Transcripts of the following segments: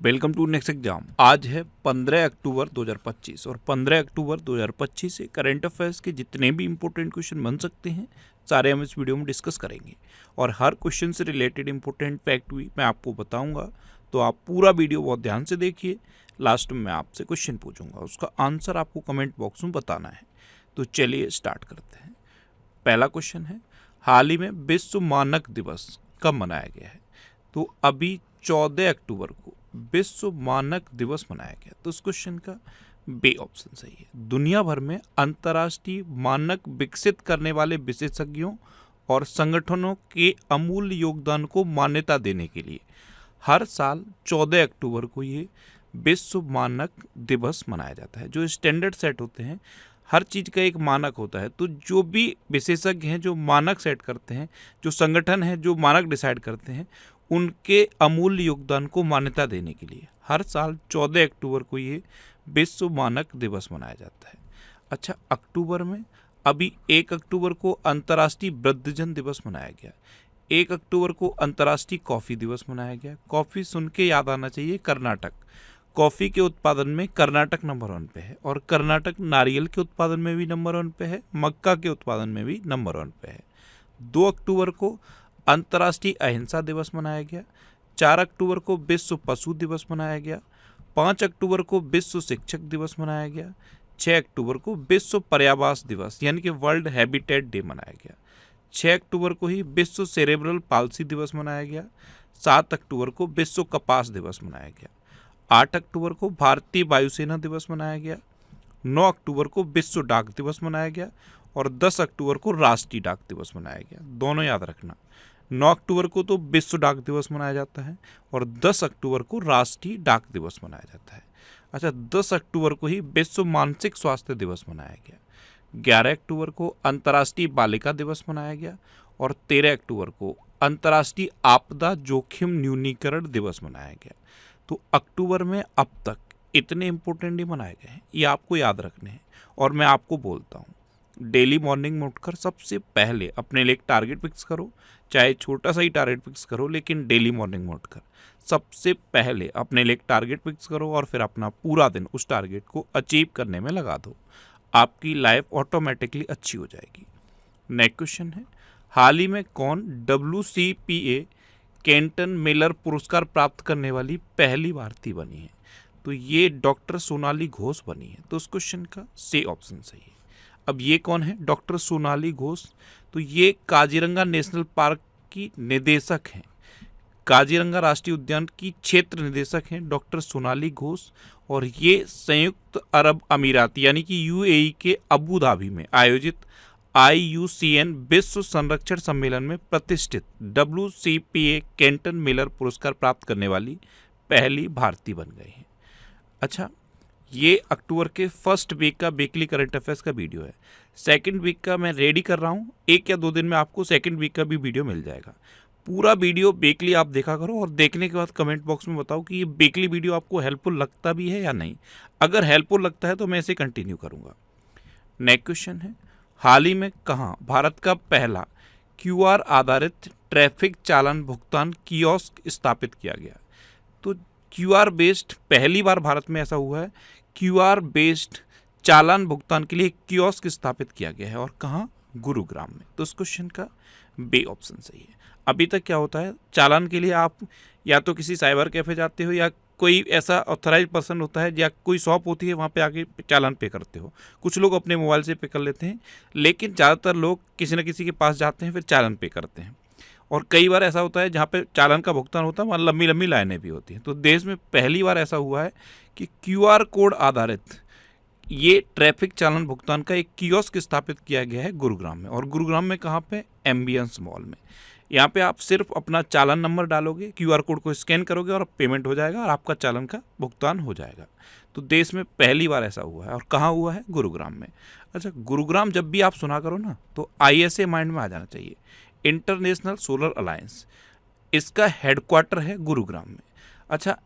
Welcome to next exam. आज है 15 अक्टूबर 2025 और 15 अक्टूबर 2025 से करंट अफेयर्स के जितने भी इंपॉर्टेंट क्वेश्चन बन सकते हैं सारे हम इस वीडियो में डिस्कस करेंगे और हर क्वेश्चन से रिलेटेड इंपॉर्टेंट फैक्ट भी मैं आपको बताऊंगा। तो आप पूरा वीडियो बहुत ध्यान से देखिए। लास्ट में मैं आपसे क्वेश्चन पूछूंगा, उसका आंसर आपको कमेंट बॉक्स में बताना है। तो चलिए स्टार्ट करते हैं। पहला क्वेश्चन है, हाल ही में विश्व मानक दिवस कब मनाया गया है? तो अभी 14 अक्टूबर को विश्व मानक दिवस मनाया गया। तो इस क्वेश्चन का बी ऑप्शन सही है। दुनिया भर में अंतर्राष्ट्रीय मानक विकसित करने वाले विशेषज्ञों और संगठनों के अमूल्य योगदान को मान्यता देने के लिए हर साल 14 अक्टूबर को ये विश्व मानक दिवस मनाया जाता है। जो स्टैंडर्ड सेट होते हैं, हर चीज़ का एक मानक होता है। तो जो भी विशेषज्ञ हैं जो मानक सेट करते हैं, जो संगठन हैं जो मानक डिसाइड करते हैं, उनके अमूल्य योगदान को मान्यता देने के लिए हर साल 14 अक्टूबर को ये विश्व मानक दिवस मनाया जाता है। अच्छा, अक्टूबर में अभी 1 अक्टूबर को अंतर्राष्ट्रीय वृद्धजन दिवस मनाया गया। 1 अक्टूबर को अंतर्राष्ट्रीय कॉफ़ी दिवस मनाया गया। कॉफ़ी सुन के याद आना चाहिए कर्नाटक। कॉफ़ी के उत्पादन में कर्नाटक नंबर 1 पे है और कर्नाटक नारियल के उत्पादन में भी नंबर 1 पे है, मक्का के उत्पादन में भी नंबर 1 पे है। 2 अक्टूबर को अंतर्राष्ट्रीय अहिंसा दिवस मनाया गया। 4 अक्टूबर को विश्व पशु दिवस मनाया गया। 5 अक्टूबर को विश्व शिक्षक दिवस मनाया गया। 6 अक्टूबर को विश्व पर्यावास दिवस यानी कि वर्ल्ड हैबिटेट डे मनाया गया। 6 अक्टूबर को ही विश्व सेरेब्रल पाल्सी दिवस मनाया गया। 7 अक्टूबर को विश्व कपास दिवस मनाया गया। 8 अक्टूबर को भारतीय वायुसेना दिवस मनाया गया। 9 अक्टूबर को विश्व डाक दिवस मनाया गया और 10 अक्टूबर को राष्ट्रीय डाक दिवस मनाया गया। दोनों याद रखना, 9 अक्टूबर को तो विश्व डाक दिवस मनाया जाता है और 10 अक्टूबर को राष्ट्रीय डाक दिवस मनाया जाता है। अच्छा, 10 अक्टूबर को ही विश्व मानसिक स्वास्थ्य दिवस मनाया गया। 11 अक्टूबर को अंतर्राष्ट्रीय बालिका दिवस मनाया गया और 13 अक्टूबर को अंतर्राष्ट्रीय आपदा जोखिम न्यूनीकरण दिवस मनाया गया। तो अक्टूबर में अब तक इतने इंपॉर्टेंट डे मनाए गए हैं, ये आपको याद रखने हैं। और मैं आपको बोलता हूँ, डेली मॉर्निंग में उठकर सबसे पहले अपने लिए एक टारगेट फिक्स करो, चाहे छोटा सा ही टारगेट फिक्स करो, लेकिन डेली मॉर्निंग में उठकर सबसे पहले अपने लिए एक टारगेट फिक्स करो और फिर अपना पूरा दिन उस टारगेट को अचीव करने में लगा दो। आपकी लाइफ ऑटोमेटिकली अच्छी हो जाएगी। नेक्स्ट क्वेश्चन है, हाल ही में कौन WCPA केंटन मिलर पुरस्कार प्राप्त करने वाली पहली भारतीय बनी है? तो ये डॉक्टर सोनाली घोष बनी है। तो उस क्वेश्चन का सी ऑप्शन सही है। अब ये कौन है डॉक्टर सोनाली घोष? तो ये काजीरंगा नेशनल पार्क की निदेशक हैं। काजीरंगा राष्ट्रीय उद्यान की क्षेत्र निदेशक हैं डॉक्टर सोनाली घोष और ये संयुक्त अरब अमीरात यानी कि UAE के अबू धाबी में आयोजित IUCN विश्व संरक्षण सम्मेलन में प्रतिष्ठित WCPA केंटन मिलर पुरस्कार प्राप्त करने वाली पहली भारतीय बन गई हैं। अच्छा, ये अक्टूबर के फर्स्ट वीक का वीकली करंट अफेयर्स का वीडियो है। सेकंड वीक का मैं रेडी कर रहा हूँ, 1 या 2 दिन में आपको सेकंड वीक का भी वीडियो मिल जाएगा। पूरा वीडियो वीकली आप देखा करो और देखने के बाद कमेंट बॉक्स में बताओ कि ये वीकली वीडियो आपको हेल्पफुल लगता भी है या नहीं। अगर हेल्पफुल लगता है तो मैं इसे कंटिन्यू करूँगा। नेक्स्ट क्वेश्चन है, हाल ही में कहाँ भारत का पहला QR आधारित ट्रैफिक चालान भुगतान कियोस्क स्थापित किया गया? तो QR बेस्ड पहली बार भारत में ऐसा हुआ है, QR बेस्ड चालान भुगतान के लिए कियोस्क स्थापित किया गया है और कहाँ? गुरुग्राम में। तो इस क्वेश्चन का बी ऑप्शन सही है। अभी तक क्या होता है, चालान के लिए आप या तो किसी साइबर कैफे जाते हो या कोई ऐसा ऑथराइज पर्सन होता है या कोई शॉप होती है, वहाँ पे आके चालान पे करते हो। कुछ लोग अपने मोबाइल से पे कर लेते हैं, लेकिन ज़्यादातर लोग किसी न किसी के पास जाते हैं फिर चालान पे करते हैं। और कई बार ऐसा होता है जहाँ पे चालान का भुगतान होता है वहाँ लंबी लंबी लाइनें भी होती हैं। तो देश में पहली बार ऐसा हुआ है कि QR कोड आधारित ये ट्रैफिक चालान भुगतान का एक कियोस्क स्थापित किया गया है गुरुग्राम में। और गुरुग्राम में कहाँ पे? एम्बियंस मॉल में। यहाँ पे आप सिर्फ अपना चालान नंबर डालोगे, QR कोड को स्कैन करोगे और पेमेंट हो जाएगा और आपका चालान का भुगतान हो जाएगा। तो देश में पहली बार ऐसा हुआ है और कहाँ हुआ है? गुरुग्राम में। अच्छा, गुरुग्राम जब भी आप सुना करो ना तो ISA माइंड में आ जाना चाहिए, इंटरनेशनल सोलर अलायंस। इसका हेडक्वार्टर है गुरुग्राम में। अच्छा,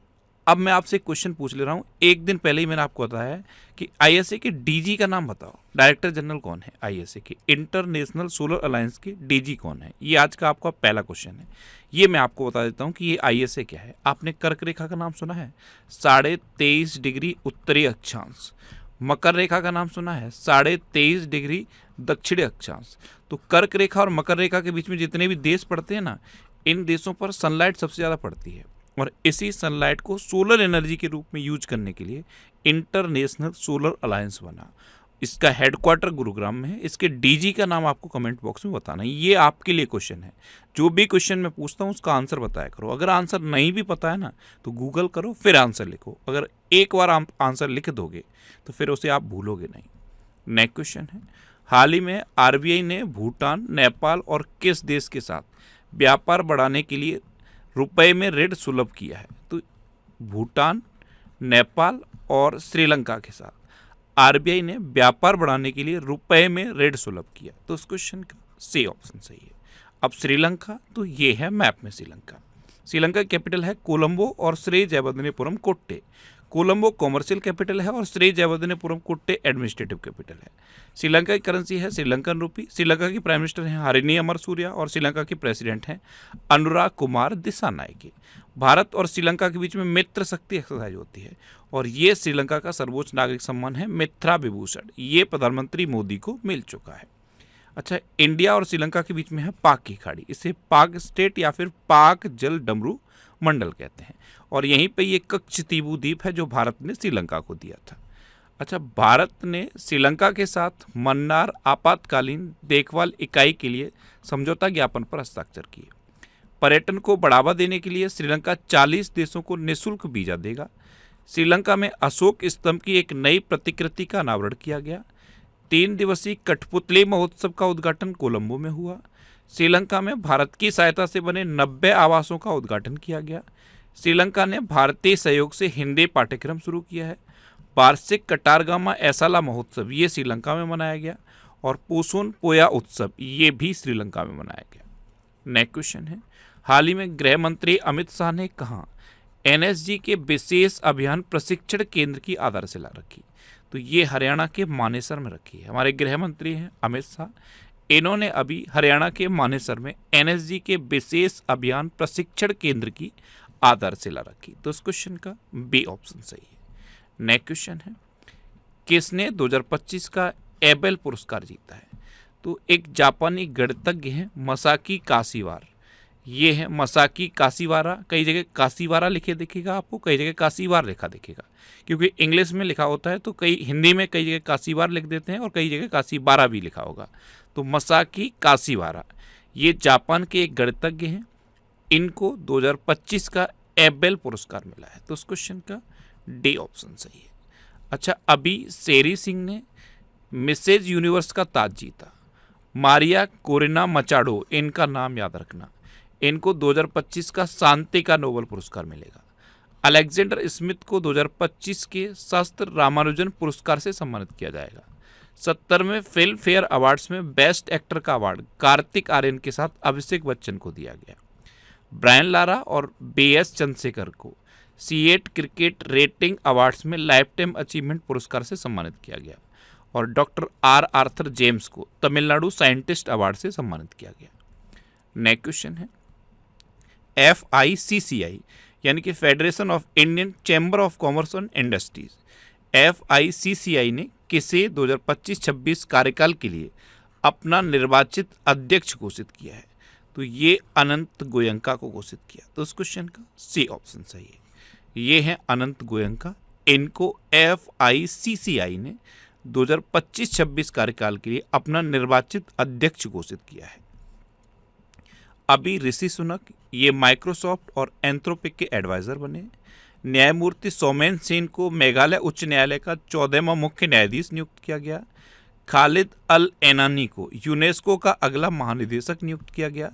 अब मैं आपसे एक क्वेश्चन पूछ ले रहा हूँ। एक दिन पहले ही मैंने आपको बताया है कि आईएसए के डीजी का नाम बताओ। डायरेक्टर जनरल कौन है आईएसए के? इंटरनेशनल सोलर अलायंस के डीजी कौन है? ये आज का आपका पहला क्वेश्चन है। ये मैं आपको बता देता हूँ कि ये आईएसए क्या है। आपने कर्क रेखा का नाम सुना है? 23.5 डिग्री उत्तरी अक्षांश। मकर रेखा का नाम सुना है? 23.5 डिग्री दक्षिणी अक्षांश। तो कर्क रेखा और मकर रेखा के बीच में जितने भी देश पड़ते हैं ना, इन देशों पर सनलाइट सबसे ज़्यादा पड़ती है। और इसी सनलाइट को सोलर एनर्जी के रूप में यूज करने के लिए इंटरनेशनल सोलर अलायंस बना। इसका हेडक्वार्टर गुरुग्राम में है। इसके डीजी का नाम आपको कमेंट बॉक्स में बताना है। ये आपके लिए क्वेश्चन है। जो भी क्वेश्चन मैं पूछता हूँ उसका आंसर बताया करो। अगर आंसर नहीं भी पता है ना तो गूगल करो, फिर आंसर लिखो। अगर एक बार आप आंसर लिख दोगे तो फिर उसे आप भूलोगे नहीं। नेक्स्ट क्वेश्चन है, हाल ही में आरबीआई ने भूटान, नेपाल और किस देश के साथ व्यापार बढ़ाने के लिए रुपए में ऋण सुलभ किया है? तो भूटान, नेपाल और श्रीलंका के साथ आरबीआई ने व्यापार बढ़ाने के लिए रुपए में ऋण सुलभ किया। तो उस क्वेश्चन का सी ऑप्शन सही है। अब श्रीलंका, तो ये है मैप में श्रीलंका। श्रीलंका की कैपिटल है कोलंबो और श्री जयवर्धनेपुरम कोट्टे। कोलंबो कॉमर्शियल कैपिटल है और श्री जयवर्धनेपुरम कोट्टे एडमिनिस्ट्रेटिव कैपिटल है। श्रीलंका की करेंसी है श्रीलंकन रूपी। श्रीलंका की प्राइम मिनिस्टर हैं हरिनी अमरसूरिया और श्रीलंका के प्रेसिडेंट हैं अनुराग कुमार दिसानायके। भारत और श्रीलंका के बीच में मित्र शक्ति एक्सरसाइज होती है और ये श्रीलंका का सर्वोच्च नागरिक सम्मान है मित्रा विभूषण। ये प्रधानमंत्री मोदी को मिल चुका है। अच्छा, इंडिया और श्रीलंका के बीच में है पाक की खाड़ी। इसे पाक स्टेट या फिर पाक जल डमरू मंडल कहते हैं। और यहीं पे ये कच्छतीबू द्वीप है जो भारत ने श्रीलंका को दिया था। अच्छा, भारत ने श्रीलंका के साथ मन्नार आपातकालीन देखभाल इकाई के लिए समझौता ज्ञापन पर हस्ताक्षर किए। पर्यटन को बढ़ावा देने के लिए श्रीलंका 40 देशों को निःशुल्क वीजा देगा। श्रीलंका में अशोक स्तंभ की एक नई प्रतिकृति का अनावरण किया गया। 3 दिवसीय कठपुतली महोत्सव का उद्घाटन कोलंबो में हुआ। श्रीलंका में भारत की सहायता से बने 90 आवासों का उद्घाटन किया गया। श्रीलंका ने भारतीय सहयोग से हिंदी पाठ्यक्रम शुरू किया है। वार्षिक कटारगामा ऐसाला महोत्सव ये श्रीलंका में मनाया गया और पोसोन पोया उत्सव ये भी श्रीलंका में मनाया गया। नेक्स्ट क्वेश्चन है, हाल ही में गृह मंत्री अमित शाह ने कहा एनएसजी के विशेष अभियान प्रशिक्षण केंद्र की आधारशिला रखी? तो ये हरियाणा के मानेसर में रखी है। हमारे गृह मंत्री हैं अमित शाह। इन्होंने अभी हरियाणा के मानेसर में एनएसजी के विशेष अभियान प्रशिक्षण केंद्र की आधारशिला रखी। तो इस क्वेश्चन का बी ऑप्शन सही है। नेक्स्ट क्वेश्चन है, किसने 2025 का एबेल पुरस्कार जीता है? तो एक जापानी गणितज्ञ हैं मसाकी काशीवार। ये है मसाकी काशीवारा। कई जगह काशीवारा लिखे दिखेगा आपको, कई जगह काशीवार लिखा दिखेगा, क्योंकि इंग्लिश में लिखा होता है। तो कई हिंदी में कई जगह काशीवार लिख देते हैं और कई जगह काशीबारा भी लिखा होगा। तो मसाकी काशीवारा ये जापान के एक गणितज्ञ हैं। इनको 2025 का एबेल पुरस्कार मिला है। तो उस क्वेश्चन का डी ऑप्शन सही है। अच्छा, अभी शेरी सिंह ने मिसेज यूनिवर्स का ताज जीता। मारिया कोरिना मचाडो, इनका नाम याद रखना। इनको 2025 का शांति का नोबेल पुरस्कार मिलेगा। अलेक्जेंडर स्मिथ को 2025 के शास्त्र रामानुजन पुरस्कार से सम्मानित किया जाएगा। 70वें फिल्म फेयर अवार्ड्स में बेस्ट एक्टर का अवार्ड कार्तिक आर्यन के साथ अभिषेक बच्चन को दिया गया। ब्रायन लारा और बीएस चंद्रशेखर को C8 क्रिकेट रेटिंग अवार्ड्स में लाइफ टाइम अचीवमेंट पुरस्कार से सम्मानित किया गया। और डॉक्टर आर आर्थर जेम्स को तमिलनाडु साइंटिस्ट अवार्ड से सम्मानित किया गया। नेक्स्ट क्वेश्चन है, FICCI यानी कि federation of Indian chamber of commerce and industries, FICCI ने किसे 2025-26 कार्यकाल के लिए अपना निर्वाचित अध्यक्ष घोषित किया है? तो ये अनंत गोयंका को घोषित किया। तो इस क्वेश्चन का सी ऑप्शन सही है। ये है अनंत गोयंका। इनको FICCI ने 2025-26 कार्यकाल के लिए अपना निर्वाचित अध्यक्ष घोषित किया है। अभी ऋषि सुनक ये माइक्रोसॉफ्ट और एंथ्रोपिक के एडवाइजर बने। न्यायमूर्ति सौमेन सेन को मेघालय उच्च न्यायालय का 14वां मुख्य न्यायाधीश नियुक्त किया गया। खालिद अल एनानी को यूनेस्को का अगला महानिदेशक नियुक्त किया गया।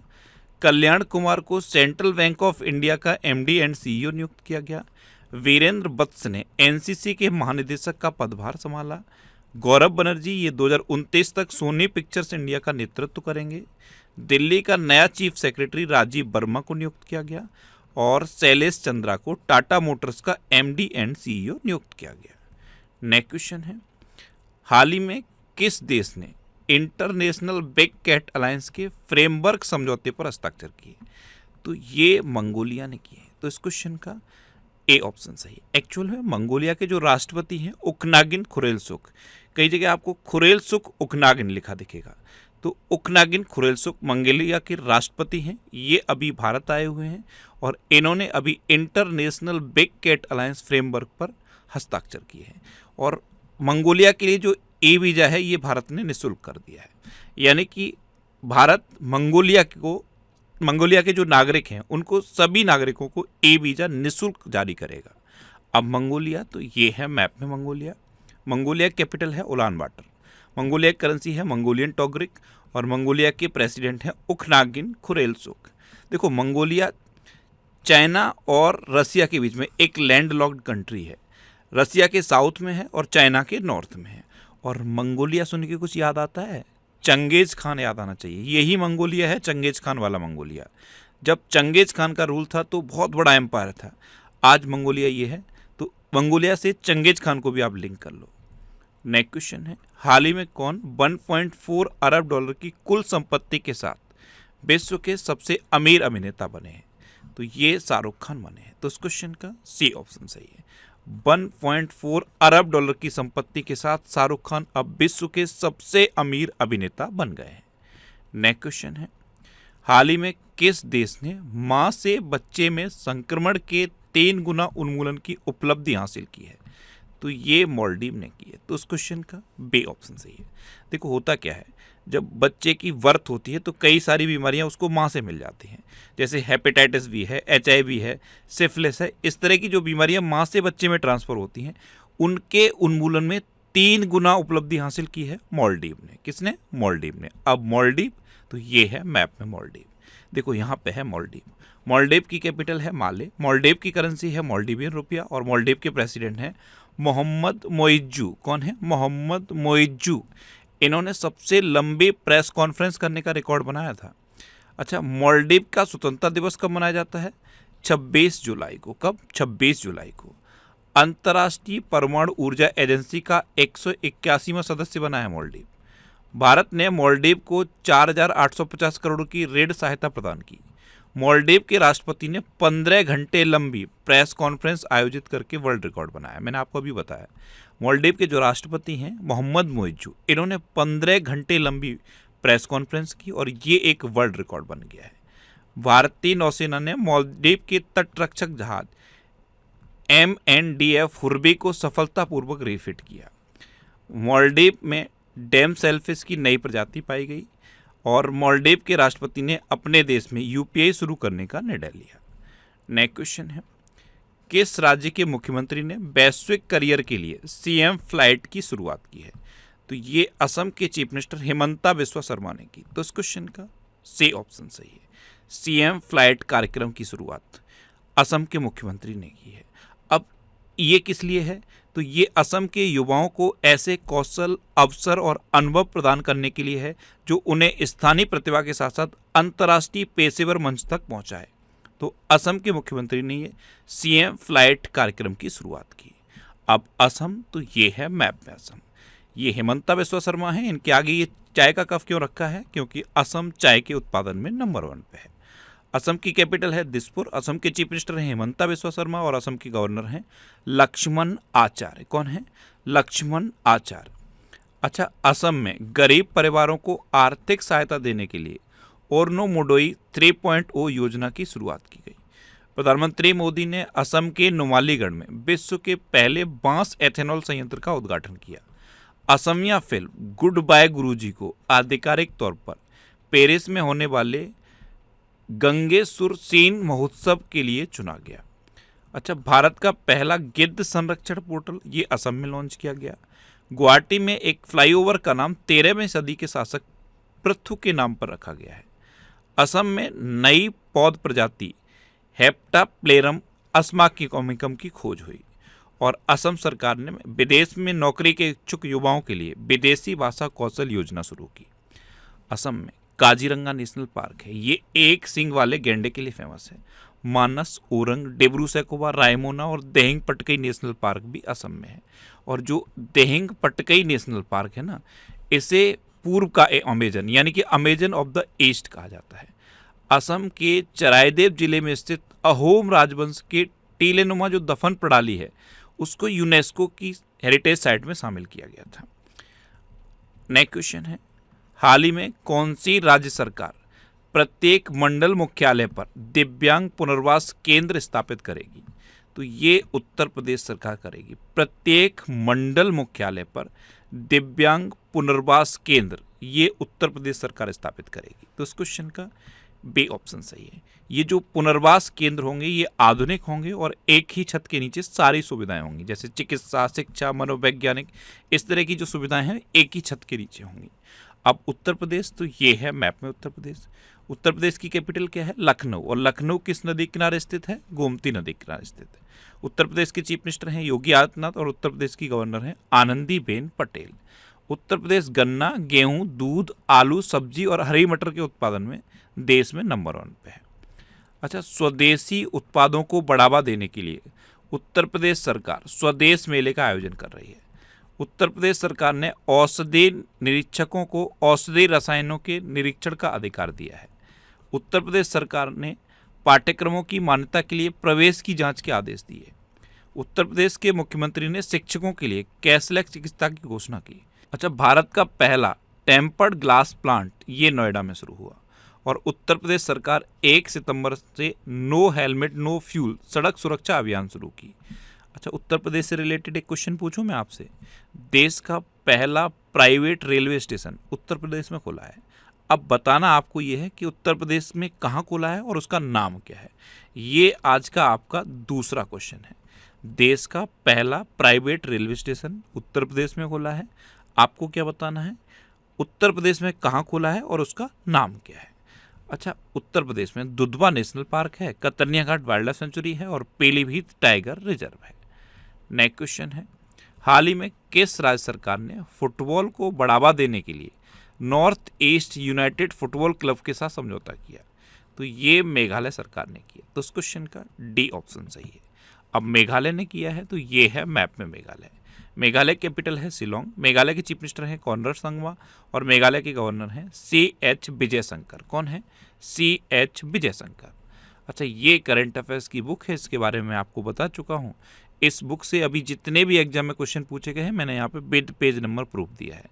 कल्याण कुमार को सेंट्रल बैंक ऑफ इंडिया का MD एंड CEO नियुक्त किया गया। वीरेंद्र वत्स ने NCC के महानिदेशक का पदभार संभाला। गौरव बनर्जी ये 2029 तक सोनी पिक्चर्स इंडिया का नेतृत्व करेंगे। दिल्ली का नया चीफ सेक्रेटरी राजीव वर्मा को नियुक्त किया गया। और शैलेश चंद्रा को टाटा मोटर्स का MD एंड CEO नियुक्त किया गया। नेक्स्ट क्वेश्चन है, हाल ही में किस देश ने इंटरनेशनल बिग कैट अलायंस के फ्रेमवर्क समझौते पर हस्ताक्षर किए? तो ये मंगोलिया ने किए। तो इस क्वेश्चन का ए ऑप्शन सही है। एक्चुअल में मंगोलिया के जो राष्ट्रपति हैं उखनागिन खुरेलसुख, कई जगह आपको खुरेलसुख उखनागिन लिखा दिखेगा, तो उखनागिन खुरेलसुख मंगोलिया के राष्ट्रपति हैं। ये अभी भारत आए हुए हैं और इन्होंने अभी International Big Cat Alliance framework पर हस्ताक्षर किए हैं। और मंगोलिया के लिए जो ए वीज़ा है ये भारत ने निःशुल्क कर दिया है, यानी कि भारत मंगोलिया के जो नागरिक हैं उनको, सभी नागरिकों को ए वीज़ा निःशुल्क जारी करेगा। अब मंगोलिया, तो ये है मैप में मंगोलिया कैपिटल है उलान बाटर, मंगोलिया की करेंसी है मंगोलियन टोगरिक और मंगोलिया के प्रेसिडेंट हैं उखनागिन खुरेलसुख। देखो, मंगोलिया चाइना और रसिया के बीच में एक लैंडलॉक्ड कंट्री है। रसिया के साउथ में है और चाइना के नॉर्थ में है। और मंगोलिया सुन के कुछ याद आता है? चंगेज खान याद आना चाहिए। यही मंगोलिया है, चंगेज खान वाला मंगोलिया। जब चंगेज खान का रूल था तो बहुत बड़ा एम्पायर था। आज मंगोलिया ये है, तो मंगोलिया से चंगेज खान को भी आप लिंक कर लो। नेक्स्ट क्वेश्चन है, हाल ही में कौन 1.4 अरब डॉलर की कुल संपत्ति के साथ विश्व के सबसे अमीर अभिनेता बने हैं? तो ये शाहरुख खान बने हैं। तो इस क्वेश्चन का सी ऑप्शन सही है। 1.4 अरब डॉलर की संपत्ति के साथ शाहरुख खान अब विश्व के सबसे अमीर अभिनेता बन गए हैं। नेक्स्ट क्वेश्चन है, हाल ही में किस देश ने मां से बच्चे में संक्रमण के 3 गुना उन्मूलन की उपलब्धि हासिल की है? तो ये मालदीव ने की है। तो उस क्वेश्चन का बी ऑप्शन सही है। देखो, होता क्या है, जब बच्चे की बर्थ होती है तो कई सारी बीमारियां उसको माँ से मिल जाती हैं, जैसे हेपेटाइटिस बी है, HIV है, सिफिलिस है। इस तरह की जो बीमारियां माँ से बच्चे में ट्रांसफ़र होती हैं, उनके उन्मूलन में 3 गुना उपलब्धि हासिल की है मालदीव ने। किसने? मालदीव ने। अब मालदीव, तो ये है मैप में मालदीव। देखो, यहाँ पे है मालदीव। मालदीव की कैपिटल है माले, मालदीव की करेंसी है मालदीवियन रुपया और मालदीव के प्रेसिडेंट हैं मोहम्मद मोइज्जू। कौन है? मोहम्मद मोइज्जू। इन्होंने सबसे लंबी प्रेस कॉन्फ्रेंस करने का रिकॉर्ड बनाया था। अच्छा, मालदीव का स्वतंत्रता दिवस कब मनाया जाता है? 26 जुलाई को। कब? 26 जुलाई को। अंतर्राष्ट्रीय परमाणु ऊर्जा एजेंसी का 181वां सदस्य बना है मालदीव। भारत ने मालदीव को 4,850 करोड़ की ऋण सहायता प्रदान की। मालदीव के राष्ट्रपति ने 15 घंटे लंबी प्रेस कॉन्फ्रेंस आयोजित करके वर्ल्ड रिकॉर्ड बनाया। मैंने आपको अभी बताया, मालदीव के जो राष्ट्रपति हैं मोहम्मद मोइज्जू, इन्होंने 15 घंटे लंबी प्रेस कॉन्फ्रेंस की और ये एक वर्ल्ड रिकॉर्ड बन गया है। भारतीय नौसेना ने मालदीव के तटरक्षक जहाज MNDF हुर्बी को सफलतापूर्वक रिफिट किया। मालदीव में डैम सेलफिश की नई प्रजाति पाई गई और मालदीव के राष्ट्रपति ने अपने देश में UPI शुरू करने का निर्णय लिया। नेक्स्ट क्वेश्चन है, किस राज्य के मुख्यमंत्री ने वैश्विक करियर के लिए CM फ्लाइट की शुरुआत की है? तो ये असम के चीफ मिनिस्टर हिमंता बिस्वा शर्मा ने की। तो इस क्वेश्चन का सी ऑप्शन सही है। CM फ्लाइट कार्यक्रम की शुरुआत असम के मुख्यमंत्री ने की है। अब ये किस लिए है? तो ये असम के युवाओं को ऐसे कौशल, अवसर और अनुभव प्रदान करने के लिए है जो उन्हें स्थानीय प्रतिभा के साथ साथ अंतर्राष्ट्रीय पेशेवर मंच तक पहुंचाए। तो असम के मुख्यमंत्री ने ये CM फ्लाइट कार्यक्रम की शुरुआत की। अब असम, तो ये है मैप में असम। ये हिमंता बिस्वा शर्मा हैं। इनके आगे ये चाय का कप क्यों रखा है? क्योंकि असम चाय के उत्पादन में नंबर 1 पे है। असम की कैपिटल है दिसपुर। असम के चीफ मिनिस्टर हैं हिमंता बिस्वा शर्मा और असम के गवर्नर हैं लक्ष्मण आचार्य। कौन है? लक्ष्मण आचार्य। अच्छा, असम में गरीब परिवारों को आर्थिक सहायता देने के लिए ओर्नोमोडोई 3.0 योजना की शुरुआत की गई। प्रधानमंत्री मोदी ने असम के नुमालीगढ़ में विश्व के पहले बांस एथेनॉल संयंत्र का उद्घाटन किया। असमिया फिल्म गुड बाय गुरुजी को आधिकारिक तौर पर पेरिस में होने वाले गंगेसुर सीन महोत्सव के लिए चुना गया। अच्छा, भारत का पहला गिद्ध संरक्षण पोर्टल ये असम में लॉन्च किया गया। गुवाहाटी में एक फ्लाईओवर का नाम 13वीं सदी के शासक पृथु के नाम पर रखा गया है। असम में नई पौध प्रजाति हेप्टाप्लेरम अस्माकिकॉमिकम की खोज हुई और असम सरकार ने विदेश में नौकरी के इच्छुक युवाओं के लिए विदेशी भाषा कौशल योजना शुरू की। असम में काजीरंगा नेशनल पार्क है। ये एक सींग वाले गैंडे के लिए फेमस है। मानस, ओरंग, डेब्रू सैखोवा, रायमोना और देहिंग पटकई नेशनल पार्क भी असम में है। और जो देहिंग पटकई नेशनल पार्क है ना, इसे पूर्व का अमेजन यानी कि अमेजन ऑफ द ईस्ट कहा जाता है। असम के चरायदेव जिले में स्थित अहोम राजवंश के टीलेनुमा जो दफन प्रणाली है उसको यूनेस्को की हेरिटेज साइट में शामिल किया गया था। नेक्स्ट क्वेश्चन है, हाल ही में कौन सी राज्य सरकार प्रत्येक मंडल मुख्यालय पर दिव्यांग पुनर्वास केंद्र स्थापित करेगी? तो ये उत्तर प्रदेश सरकार करेगी। प्रत्येक मंडल मुख्यालय पर दिव्यांग पुनर्वास केंद्र ये उत्तर प्रदेश सरकार स्थापित करेगी। तो इस क्वेश्चन का बी ऑप्शन सही है। ये जो पुनर्वास केंद्र होंगे ये आधुनिक होंगे और एक ही छत के नीचे सारी सुविधाएं होंगी, जैसे चिकित्सा, शिक्षा, मनोवैज्ञानिक, इस तरह की जो सुविधाएं हैं एक ही छत के नीचे होंगी। अब उत्तर प्रदेश, तो ये है मैप में उत्तर प्रदेश। उत्तर प्रदेश की कैपिटल क्या है? लखनऊ। और लखनऊ किस नदी किनारे स्थित है? गोमती नदी किनारे स्थित है। उत्तर प्रदेश के चीफ मिनिस्टर हैं योगी आदित्यनाथ और उत्तर प्रदेश की गवर्नर हैं आनंदीबेन पटेल। उत्तर प्रदेश गन्ना, गेहूं, दूध, आलू, सब्जी और हरी मटर के उत्पादन में देश में नंबर 1 पे है। अच्छा, स्वदेशी उत्पादों को बढ़ावा देने के लिए उत्तर प्रदेश सरकार स्वदेश मेले का आयोजन कर रही है। उत्तर प्रदेश सरकार ने औषधि निरीक्षकों को औषधि रसायनों के निरीक्षण का अधिकार दिया है। उत्तर प्रदेश सरकार ने पाठ्यक्रमों की मान्यता के लिए प्रवेश की जांच के आदेश दिए। उत्तर प्रदेश के मुख्यमंत्री ने शिक्षकों के लिए कैशलेस चिकित्सा की घोषणा की। अच्छा, भारत का पहला टेम्पर्ड ग्लास प्लांट ये नोएडा में शुरू हुआ। और उत्तर प्रदेश सरकार 1 सितंबर से नो हेलमेट नो फ्यूल सड़क सुरक्षा अभियान शुरू की। अच्छा, उत्तर प्रदेश से रिलेटेड एक क्वेश्चन पूछूं मैं आपसे। देश का पहला private railway station Uttar Pradesh में खुला है। अब बताना आपको ये है कि उत्तर प्रदेश में कहाँ खुला है और उसका नाम क्या है। ये आज का आपका दूसरा क्वेश्चन है। देश का पहला private railway station Uttar Pradesh में खुला है। आपको क्या बताना है? उत्तर प्रदेश में कहाँ खुला है और उसका नाम क्या है। अच्छा, उत्तर प्रदेश में दुधवा नेशनल पार्क है, कतर्निया घाट वाइल्ड लाइफ सेंचुरी है और पीलीभीत टाइगर रिजर्व है। नेक्स्ट क्वेश्चन है, हाल ही में किस राज्य सरकार ने फुटबॉल को बढ़ावा देने के लिए north east United football club के साथ समझौता किया? तो ये मेघालय सरकार ने किया। तो इस क्वेश्चन का डी ऑप्शन सही है। अब मेघालय ने किया है तो ये है मैप में मेघालय। मेघालय कैपिटल है शिलोंग। मेघालय के चीफ मिनिस्टर हैं कॉनराड संगमा और मेघालय के गवर्नर हैं CH विजयशंकर। कौन है? CH विजयशंकर। अच्छा, ये करंट अफेयर्स की बुक है, इसके बारे में आपको बता चुका हूँ। इस बुक से अभी जितने भी एग्जाम में क्वेश्चन पूछे गए हैं मैंने यहाँ पे विद पेज नंबर प्रूफ दिया है।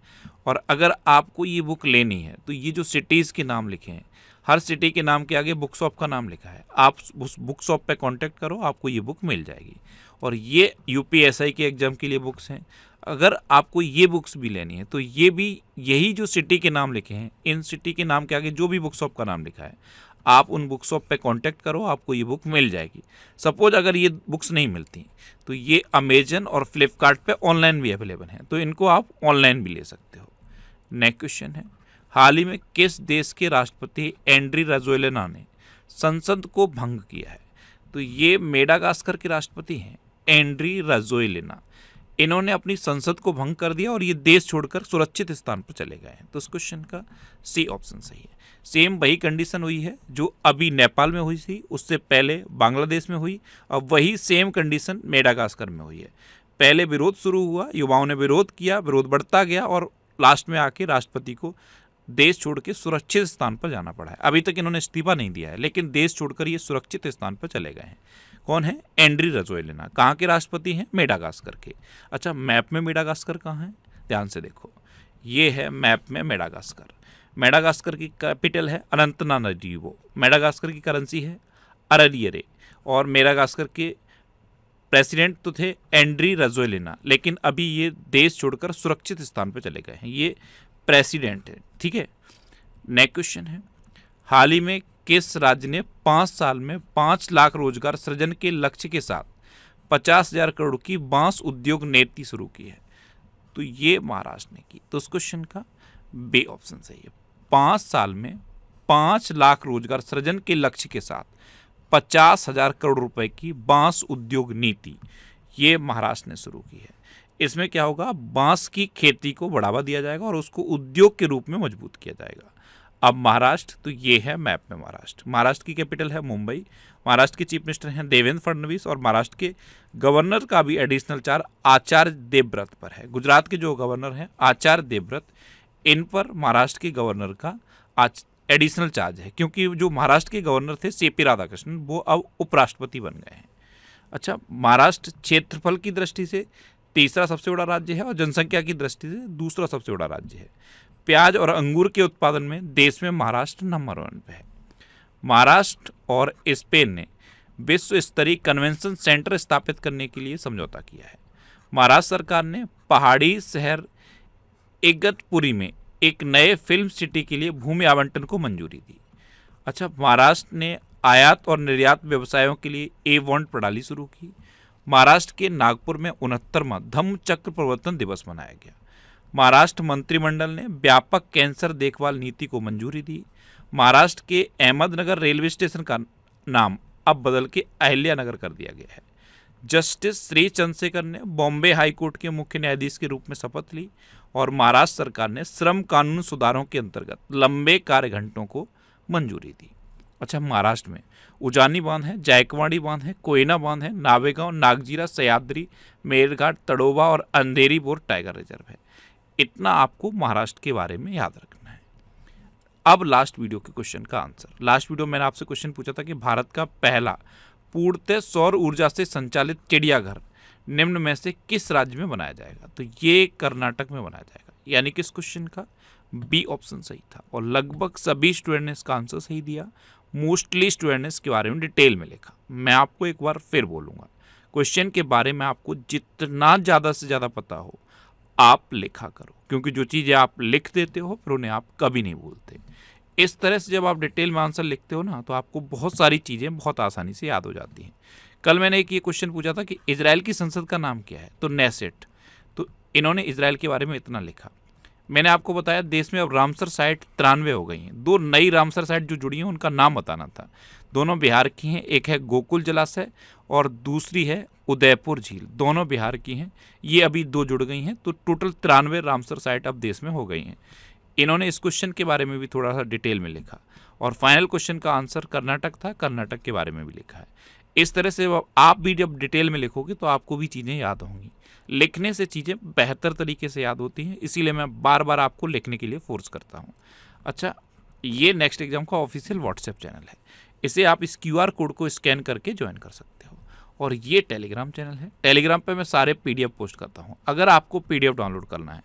और अगर आपको ये बुक लेनी है तो ये जो सिटीज़ के नाम लिखे हैं, हर सिटी के नाम के आगे बुक शॉप का नाम लिखा है। आप उस बुक शॉप पे कांटेक्ट करो, आपको ये बुक मिल जाएगी। और ये UPSI के एग्जाम के लिए बुक्स हैं। अगर आपको ये बुक्स भी लेनी है तो ये भी यही जो सिटी के नाम लिखे हैं, इन सिटी के नाम के आगे जो भी बुक शॉप का नाम लिखा है, आप उन बुक शॉप पे कांटेक्ट करो, आपको ये बुक मिल जाएगी। सपोज अगर ये बुक्स नहीं मिलती तो ये अमेजन और फ्लिपकार्ट पे ऑनलाइन भी अवेलेबल हैं, तो इनको आप ऑनलाइन भी ले सकते हो। नेक्स्ट क्वेश्चन है, हाल ही में किस देश के राष्ट्रपति एंड्री राजोएलिना ने संसद को भंग किया है? तो ये मेडागास्कर के राष्ट्रपति हैं एंड्री राजोएलिना। इन्होंने अपनी संसद को भंग कर दिया और ये देश छोड़कर सुरक्षित स्थान पर चले गए हैं। तो इस क्वेश्चन का सी ऑप्शन सही है। सेम वही कंडीशन हुई है जो अभी नेपाल में हुई थी, उससे पहले बांग्लादेश में हुई, अब वही सेम कंडीशन मेडागास्कर में हुई है। पहले विरोध शुरू हुआ, युवाओं ने विरोध किया, विरोध बढ़ता गया और लास्ट में आके राष्ट्रपति को देश छोड़ के सुरक्षित स्थान पर जाना पड़ा है। अभी तक इन्होंने इस्तीफा नहीं दिया है, लेकिन देश छोड़कर ये सुरक्षित स्थान पर चले गए हैं। कौन है? Andry Rajoelina. कहाँ के राष्ट्रपति हैं? मेडागास्कर के। अच्छा, मैप में मेडागास्कर कहाँ है? ध्यान से देखो, ये है मैप में मेडागास्कर। मेडागास्कर की कैपिटल है अनंतनानडीवो। मेडागास्कर की करेंसी है अररियरे और मेडागास्कर के प्रेसिडेंट तो थे एंड्री राजोएलिना, लेकिन अभी ये देश छोड़कर सुरक्षित स्थान पर चले गए हैं। ये प्रेसिडेंट है, ठीक है। नेक्स्ट क्वेश्चन है, हाल ही में किस राज्य ने 5 साल में 5 लाख रोजगार सृजन के लक्ष्य के साथ 50,000 करोड़ की बांस उद्योग नीति शुरू की है? तो ये महाराष्ट्र ने की। तो उस क्वेश्चन का बी ऑप्शन सही है। 5 साल में 5 लाख रोजगार सृजन के लक्ष्य के साथ 50,000 करोड़ रुपए की बांस उद्योग नीति ये महाराष्ट्र ने शुरू की है। इसमें क्या होगा? बांस की खेती को बढ़ावा दिया जाएगा और उसको उद्योग के रूप में मजबूत किया जाएगा। अब महाराष्ट्र, तो ये है मैप में महाराष्ट्र। महाराष्ट्र की कैपिटल है मुंबई। महाराष्ट्र के चीफ मिनिस्टर हैं देवेंद्र फडणवीस और महाराष्ट्र के गवर्नर का भी एडिशनल चार्ज आचार्य देवव्रत पर है। गुजरात के जो गवर्नर हैं आचार्य देवव्रत, इन पर महाराष्ट्र के गवर्नर का एडिशनल चार्ज है, क्योंकि जो महाराष्ट्र के गवर्नर थे सीपी राधाकृष्णन, वो अब उपराष्ट्रपति बन गए हैं। अच्छा, महाराष्ट्र क्षेत्रफल की दृष्टि से तीसरा सबसे बड़ा राज्य है और जनसंख्या की दृष्टि से दूसरा सबसे बड़ा राज्य है। प्याज और अंगूर के उत्पादन में देश में महाराष्ट्र नंबर 1 पे है। महाराष्ट्र और स्पेन ने विश्व स्तरीय कन्वेंशन सेंटर स्थापित करने के लिए समझौता किया है। महाराष्ट्र सरकार ने पहाड़ी शहर इगतपुरी में एक नए फिल्म सिटी के लिए भूमि आवंटन को मंजूरी दी। अच्छा, महाराष्ट्र ने आयात और निर्यात व्यवसायों के लिए ए-बॉन्ड प्रणाली शुरू की। महाराष्ट्र के नागपुर में 69वां धम्म चक्र प्रवर्तन दिवस मनाया गया। महाराष्ट्र मंत्रिमंडल ने व्यापक कैंसर देखभाल नीति को मंजूरी दी। महाराष्ट्र के अहमदनगर रेलवे स्टेशन का नाम अब बदल के अहिल्यानगर कर दिया गया है। जस्टिस श्री चंद्रशेखर ने बॉम्बे हाई कोर्ट के मुख्य न्यायाधीश के रूप में शपथ ली और महाराष्ट्र सरकार ने श्रम कानून सुधारों के अंतर्गत लंबे कार्य घंटों को मंजूरी दी। अच्छा, महाराष्ट्र में उजानी बांध है, जायकवाड़ी बांध है, कोयना बांध है, नावेगांव, नागजीरा, सह्याद्री, मेरघाट, तड़ोबा और अंधेरी बोर टाइगर रिजर्व है। इतना आपको महाराष्ट्र के बारे में याद रखना है। अब लास्ट वीडियो के क्वेश्चन का आंसर। लास्ट वीडियो मैंने आपसे क्वेश्चन पूछा था कि भारत का पहला पूर्णतः सौर ऊर्जा से संचालित चिड़ियाघर निम्न में से किस राज्य में बनाया जाएगा? तो ये कर्नाटक में बनाया जाएगा। यानी कि इस क्वेश्चन का बी ऑप्शन सही था और लगभग सभी स्टूडेंट ने इसका आंसर सही दिया। मोस्टली स्टूडेंट ने इसके बारे में डिटेल में लिखा। मैं आपको एक बार फिर बोलूँगा, क्वेश्चन के बारे में आपको जितना ज़्यादा से ज़्यादा पता हो आप लिखा करो, क्योंकि जो चीज़ें आप लिख देते हो फिर उन्हें आप कभी नहीं भूलते। इस तरह से जब आप डिटेल में आंसर लिखते हो ना, तो आपको बहुत सारी चीज़ें बहुत आसानी से याद हो जाती हैं। कल मैंने एक ये क्वेश्चन पूछा था कि इजराइल की संसद का नाम क्या है, तो नेसेट। तो इन्होंने इजराइल के बारे में इतना लिखा। मैंने आपको बताया देश में अब रामसर साइट 93 हो गई हैं। 2 नई रामसर साइट जो जुड़ी हैं उनका नाम बताना था। दोनों बिहार की हैं, एक है गोकुल जलाशय और दूसरी है उदयपुर झील। दोनों बिहार की हैं। ये अभी 2 जुड़ गई हैं, तो टोटल 93 रामसर साइट अब देश में हो गई हैं। इन्होंने इस क्वेश्चन के बारे में भी थोड़ा सा डिटेल में लिखा और फाइनल क्वेश्चन का आंसर कर्नाटक था। कर्नाटक के बारे में भी लिखा है। इस तरह से आप भी जब डिटेल में लिखोगे तो आपको भी चीज़ें याद होंगी। लिखने से चीज़ें बेहतर तरीके से याद होती हैं, इसीलिए मैं बार बार आपको लिखने के लिए फोर्स करता हूँ। अच्छा, ये नेक्स्ट एग्जाम का ऑफिशियल व्हाट्सएप चैनल है। इसे आप इस QR कोड को स्कैन करके ज्वाइन कर सकते हो। और ये टेलीग्राम चैनल है। टेलीग्राम पे मैं सारे PDF पोस्ट करता हूँ। अगर आपको PDF डाउनलोड करना है,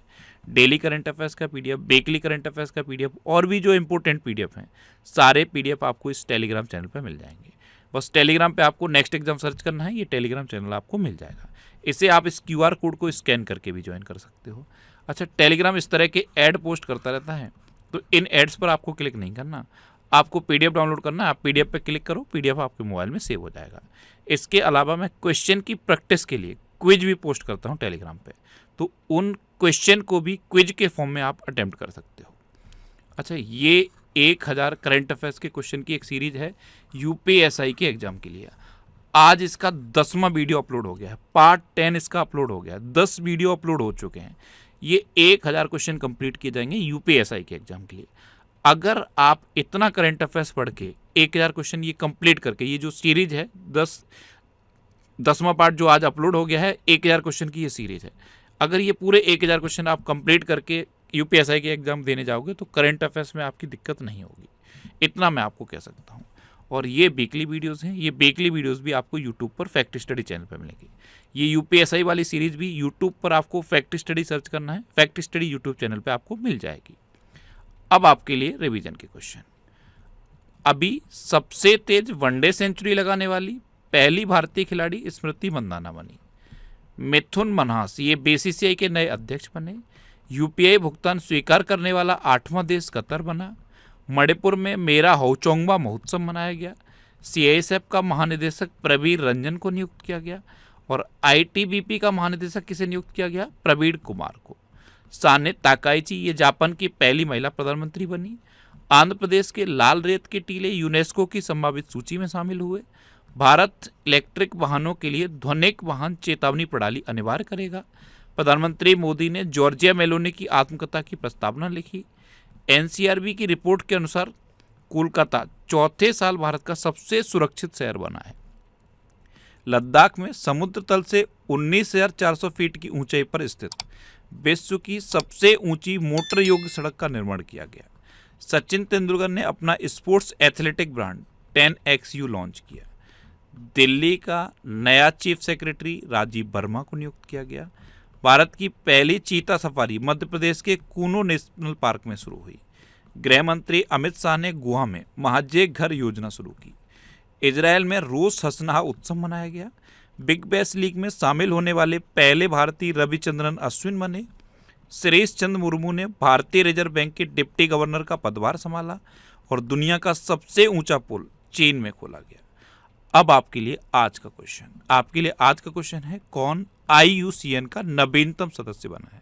डेली करंट अफेयर्स का PDF, वीकली करंट अफेयर्स का PDF और भी जो इंपॉर्टेंट PDF हैं, सारे PDF आपको इस टेलीग्राम चैनल पर मिल जाएंगे। बस टेलीग्राम पे आपको नेक्स्ट एग्जाम सर्च करना है, ये टेलीग्राम चैनल आपको मिल जाएगा। इसे आप इस QR कोड को स्कैन करके भी ज्वाइन कर सकते हो। अच्छा, टेलीग्राम इस तरह के ऐड पोस्ट करता रहता है, तो इन एड्स पर आपको क्लिक नहीं करना, आपको PDF डाउनलोड करना है। आप PDF पे क्लिक करो, PDF आपके मोबाइल में सेव हो जाएगा। इसके अलावा मैं क्वेश्चन की प्रैक्टिस के लिए क्विज भी पोस्ट करता हूँ टेलीग्राम पे, तो उन क्वेश्चन को भी क्विज के फॉर्म में आप अटेम्प्ट कर सकते हो। अच्छा, ये 1000 करंट अफेयर्स के क्वेश्चन की एक सीरीज है UPSI के एग्जाम के लिए। आज इसका 10वां वीडियो अपलोड हो गया है। पार्ट 10 इसका अपलोड हो गया है। 10 वीडियो अपलोड हो चुके हैं। ये 1000 क्वेश्चन कंप्लीट किए जाएंगे UPSI के एग्जाम के लिए। अगर आप इतना करंट अफेयर्स पढ़ के 1000 क्वेश्चन ये कंप्लीट करके, ये जो सीरीज है 10वां पार्ट जो आज अपलोड हो गया है, 1000 क्वेश्चन की ये सीरीज है। अगर ये पूरे 1000 क्वेश्चन आप कंप्लीट करके UPSI के एग्जाम देने जाओगे तो करंट अफेयर्स में आपकी दिक्कत नहीं होगी। इतना मैं आपको कह सकता हूँ। और ये वीकली वीडियोस हैं। ये वीकली वीडियोस भी आपको यूट्यूब पर फैक्ट स्टडी चैनल पर मिलेगी। ये UPSI वाली सीरीज भी यूट्यूब पर आपको फैक्ट स्टडी सर्च करना है, फैक्ट स्टडी यूट्यूब चैनल पर आपको मिल जाएगी। अब आपके लिए रिवीजन के क्वेश्चन। अभी सबसे तेज वनडे सेंचुरी लगाने वाली पहली भारतीय खिलाड़ी स्मृति मंदाना बनी। मिथुन मनहास ये BCCI के नए अध्यक्ष बने। UPI भुगतान स्वीकार करने वाला 8वां देश कतर बना। मणिपुर में मेरा हौचोंगबा महोत्सव मनाया गया। CISF का महानिदेशक प्रवीर रंजन को नियुक्त किया गया और ITBP का महानिदेशक किसे नियुक्त किया गया? प्रवीण कुमार को। साने ताकाइची ये जापान की पहली महिला प्रधानमंत्री बनी। आंध्र प्रदेश के लाल रेत के टीले यूनेस्को की संभावित सूची में शामिल हुए। भारत इलेक्ट्रिक वाहनों के लिए ध्वनिक वाहन चेतावनी प्रणाली अनिवार्य करेगा। प्रधानमंत्री मोदी ने जॉर्जिया मेलोनी की आत्मकथा की प्रस्तावना लिखी। एनसीआरबी की रिपोर्ट के अनुसार कोलकाता चौथे साल भारत का सबसे सुरक्षित शहर बना है। लद्दाख में समुद्र तल से 19,400 फीट की ऊंचाई पर स्थित विश्व की सबसे ऊंची मोटर योग्य सड़क का निर्माण किया गया। सचिन तेंदुलकर ने अपना sports athletic brand 10XU launch किया। दिल्ली का नया चीफ सेक्रेटरी राजीव वर्मा को नियुक्त किया गया। भारत की पहली चीता सफारी मध्य प्रदेश के कूनो नेशनल पार्क में शुरू हुई। गृह मंत्री अमित शाह ने गोवा में महाजे घर योजना शुरू की। इजरायल में रोज हसनाह उत्सव मनाया गया। बिग बैश लीग में शामिल होने वाले पहले भारतीय रविचंद्रन अश्विन बने। सुरेश चंद्र मुर्मू ने भारतीय रिजर्व बैंक के डिप्टी गवर्नर का पदभार संभाला और दुनिया का सबसे ऊंचा पुल चीन में खोला गया। अब आपके लिए आज का क्वेश्चन है, कौन IUCN का नवीनतम सदस्य बना है?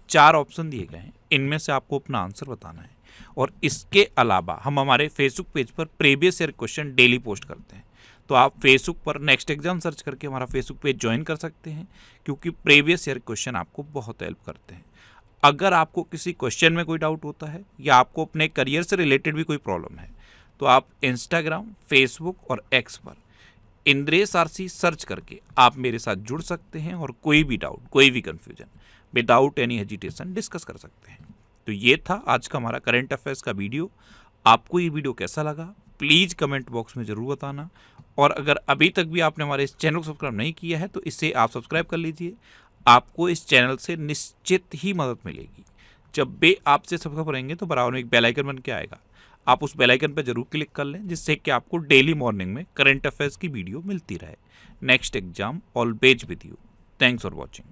4 ऑप्शन दिए गए हैं, इनमें से आपको अपना आंसर बताना है। और इसके अलावा हम हमारे फेसबुक पेज पर previous year question daily post करते हैं, तो आप फेसबुक पर नेक्स्ट एग्जाम सर्च करके हमारा फेसबुक पेज ज्वाइन कर सकते हैं, क्योंकि प्रीवियस ईयर क्वेश्चन आपको बहुत हेल्प करते हैं। अगर आपको किसी क्वेश्चन में कोई डाउट होता है या आपको अपने करियर से रिलेटेड भी कोई प्रॉब्लम है, तो आप इंस्टाग्राम, फेसबुक और एक्स पर इंद्रेश RC सर्च करके आप मेरे साथ जुड़ सकते हैं और कोई भी डाउट, कोई भी confusion without any hesitation discuss कर सकते हैं। तो ये था आज का हमारा करंट अफेयर्स का वीडियो। आपको ये वीडियो कैसा लगा प्लीज़ कमेंट बॉक्स में ज़रूर बताना। और अगर अभी तक भी आपने हमारे इस चैनल को सब्सक्राइब नहीं किया है तो इसे आप सब्सक्राइब कर लीजिए। आपको इस चैनल से निश्चित ही मदद मिलेगी। जब भी आपसे सब्सक्राइब करेंगे तो बराबर में एक बेल आइकन बन के आएगा, आप उस बेल आइकन पर जरूर क्लिक कर लें, जिससे कि आपको डेली मॉर्निंग में करंट अफेयर्स की वीडियो मिलती रहे। Next exam always with you. Thanks for watching.